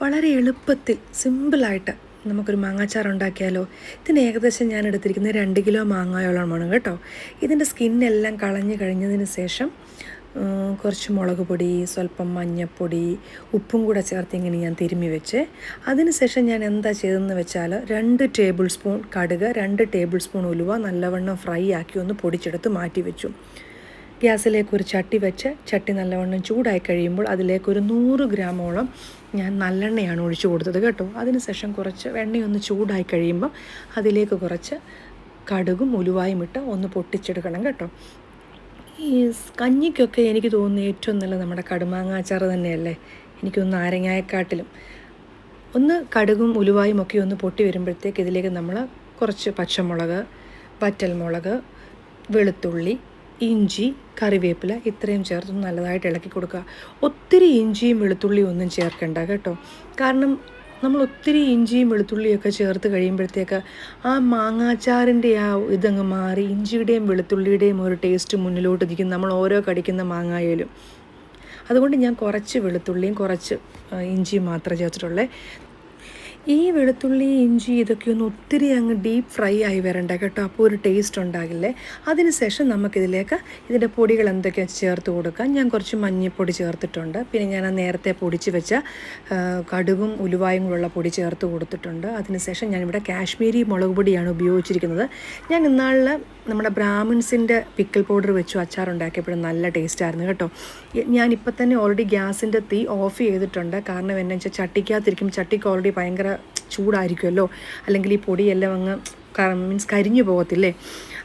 വളരെ എളുപ്പത്തിൽ സിമ്പിളായിട്ട് നമുക്കൊരു മാങ്ങാച്ചാർ ഉണ്ടാക്കിയാലോ. ഇതിന് ഏകദേശം ഞാൻ എടുത്തിരിക്കുന്നത് 2 കിലോ മാങ്ങയോളമാണ് കേട്ടോ. ഇതിൻ്റെ സ്കിന്നെല്ലാം കളഞ്ഞ് കഴിഞ്ഞതിന് ശേഷം കുറച്ച് മുളക് പൊടി, സ്വല്പം മഞ്ഞൾപ്പൊടി, ഉപ്പും കൂടെ ചേർത്ത് ഇങ്ങനെ ഞാൻ തിരുമ്മി വെച്ച്, അതിനുശേഷം ഞാൻ എന്താ ചെയ്തതെന്ന് വെച്ചാൽ 2 ടേബിൾ സ്പൂൺ കടുക്, 2 ടേബിൾ സ്പൂൺ ഉലുവ നല്ലവണ്ണം ഫ്രൈ ആക്കി ഒന്ന് പൊടിച്ചെടുത്ത് മാറ്റി വെച്ചു. ഗ്യാസിലേക്ക് ഒരു ചട്ടി വെച്ച് ചട്ടി നല്ലവണ്ണം ചൂടായി കഴിയുമ്പോൾ അതിലേക്കൊരു 100 ഗ്രാമോളം ഞാൻ നല്ലെണ്ണയാണ് ഒഴിച്ചു കൊടുത്തത് കേട്ടോ. അതിനുശേഷം കുറച്ച് എണ്ണയൊന്ന് ചൂടായി കഴിയുമ്പോൾ അതിലേക്ക് കുറച്ച് കടുകും ഉലുവായും ഇട്ട് ഒന്ന് പൊട്ടിച്ചെടുക്കണം കേട്ടോ. ഈ കഞ്ഞിക്കൊക്കെ എനിക്ക് തോന്നുന്നു ഏറ്റവും നല്ല നമ്മുടെ കടുമാങ്ങ അച്ചാർ തന്നെയല്ലേ. എനിക്കൊന്ന് നാരങ്ങായക്കാട്ടിലും ഒന്ന് കടുകും ഉലുവായും ഒക്കെ ഒന്ന് പൊട്ടി വരുമ്പോഴത്തേക്ക് ഇതിലേക്ക് നമ്മൾ കുറച്ച് പച്ചമുളക്, വറ്റൽമുളക്, വെളുത്തുള്ളി, ഇഞ്ചി, കറിവേപ്പില ഇത്രയും ചേർത്ത് നല്ലതായിട്ട് ഇളക്കി കൊടുക്കുക. ഒത്തിരി ഇഞ്ചിയും വെളുത്തുള്ളിയും ഒന്നും ചേർക്കണ്ട കേട്ടോ. കാരണം നമ്മൾ ഒത്തിരി ഇഞ്ചിയും വെളുത്തുള്ളിയൊക്കെ ചേർത്ത് കഴിയുമ്പോഴത്തേക്ക് ആ മാങ്ങാച്ചാറിൻ്റെ ആ ഇതങ്ങ് മാറി ഇഞ്ചിയുടെയും വെളുത്തുള്ളിയുടെയും ഒരു ടേസ്റ്റ് മുന്നിലോട്ട് നിൽക്കും നമ്മൾ ഓരോ കടിക്കുന്ന മാങ്ങായാലും. അതുകൊണ്ട് ഞാൻ കുറച്ച് വെളുത്തുള്ളിയും കുറച്ച് ഇഞ്ചിയും മാത്രമേ ചേർത്തിട്ടുള്ളേ. ഈ വെളുത്തുള്ളി, ഇഞ്ചി ഇതൊക്കെ ഒന്ന് ഒത്തിരി അങ്ങ് ഡീപ്പ് ഫ്രൈ ആയി വരണ്ട കേട്ടോ. അപ്പോൾ ഒരു ടേസ്റ്റ് ഉണ്ടാകില്ലേ. അതിനുശേഷം നമുക്കിതിലേക്ക് ഇതിൻ്റെ പൊടികൾ എന്തൊക്കെയാണ് ചേർത്ത് കൊടുക്കാം. ഞാൻ കുറച്ച് മഞ്ഞൾപ്പൊടി ചേർത്തിട്ടുണ്ട്. പിന്നെ ഞാൻ നേരത്തെ പൊടിച്ച് വെച്ച കടുകും ഉലുവായും ഉള്ള പൊടി ചേർത്ത് കൊടുത്തിട്ടുണ്ട്. അതിനുശേഷം ഞാനിവിടെ കാശ്മീരി മുളക് പൊടിയാണ് ഉപയോഗിച്ചിരിക്കുന്നത്. ഞാൻ ഇന്നാളിൽ നമ്മുടെ ബ്രാഹ്മിൺസിൻ്റെ പിക്കിൾ പൗഡർ വെച്ചു അച്ചാറുണ്ടാക്കിയപ്പോഴും നല്ല ടേസ്റ്റായിരുന്നു കേട്ടോ. ഞാനിപ്പോൾ തന്നെ ഓൾറെഡി ഗ്യാസിൻ്റെ തീ ഓഫ് ചെയ്തിട്ടുണ്ട്. കാരണം എന്നാ വെച്ചാൽ ചട്ടിക്കകത്തിരിക്കും, ചട്ടിക്ക് ഓൾറെഡി ഭയങ്കര ചൂടായിരിക്കുമല്ലോ, അല്ലെങ്കിൽ ഈ പൊടിയെല്ലാം അങ്ങ് കരിഞ്ഞു പോകത്തില്ലേ.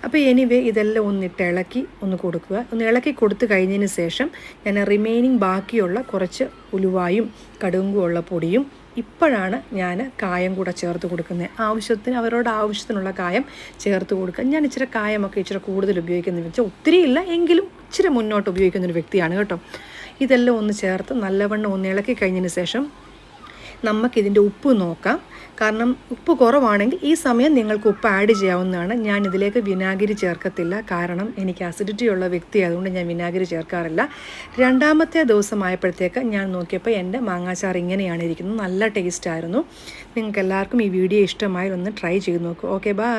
അപ്പോൾ എനിവേ ഇതെല്ലാം ഒന്നിട്ട് ഇളക്കി ഒന്ന് കൊടുക്കുക. ഒന്ന് ഇളക്കി കൊടുത്തു കഴിഞ്ഞതിന് ശേഷം ഞാൻ റിമൈനിങ് ബാക്കിയുള്ള കുറച്ച് ഉലുവായും കടുകും ഉള്ള പൊടിയും ഇപ്പോഴാണ് ഞാൻ കായം കൂടെ ചേർത്ത് കൊടുക്കുന്നത്. അവരോട് ആവശ്യത്തിനുള്ള കായം ചേർത്ത് കൊടുക്കുക. ഞാൻ ഇച്ചിരി കായമൊക്കെ ഇച്ചിരി കൂടുതൽ ഉപയോഗിക്കുന്നത് വെച്ചാൽ ഒത്തിരി ഇല്ല എങ്കിലും ഇച്ചിരി മുന്നോട്ട് ഉപയോഗിക്കുന്നൊരു വ്യക്തിയാണ് കേട്ടോ. ഇതെല്ലാം ഒന്ന് ചേർത്ത് നല്ലവണ്ണം ഒന്ന് ഇളക്കി കഴിഞ്ഞതിന് ശേഷം നമുക്കിതിൻ്റെ ഉപ്പ് നോക്കാം. കാരണം ഉപ്പ് കുറവാണെങ്കിൽ ഈ സമയം നിങ്ങൾക്ക് ഉപ്പ് ആഡ് ചെയ്യാവുന്നതാണ്. ഞാൻ ഇതിലേക്ക് വിനാഗിരി ചേർക്കത്തില്ല. കാരണം എനിക്ക് അസിഡിറ്റി ഉള്ള വ്യക്തി ആയതുകൊണ്ട് ഞാൻ വിനാഗിരി ചേർക്കാറില്ല. 2ാമത്തെ ദിവസമായപ്പോഴത്തേക്ക് ഞാൻ നോക്കിയപ്പോൾ എൻ്റെ മാങ്ങാച്ചാർ ഇങ്ങനെയാണ് ഇരിക്കുന്നത്. നല്ല ടേസ്റ്റായിരുന്നു. നിങ്ങൾക്ക് എല്ലാവർക്കും ഈ വീഡിയോ ഇഷ്ടമായി ഒന്ന് ട്രൈ ചെയ്ത് നോക്കൂ. Okay, by.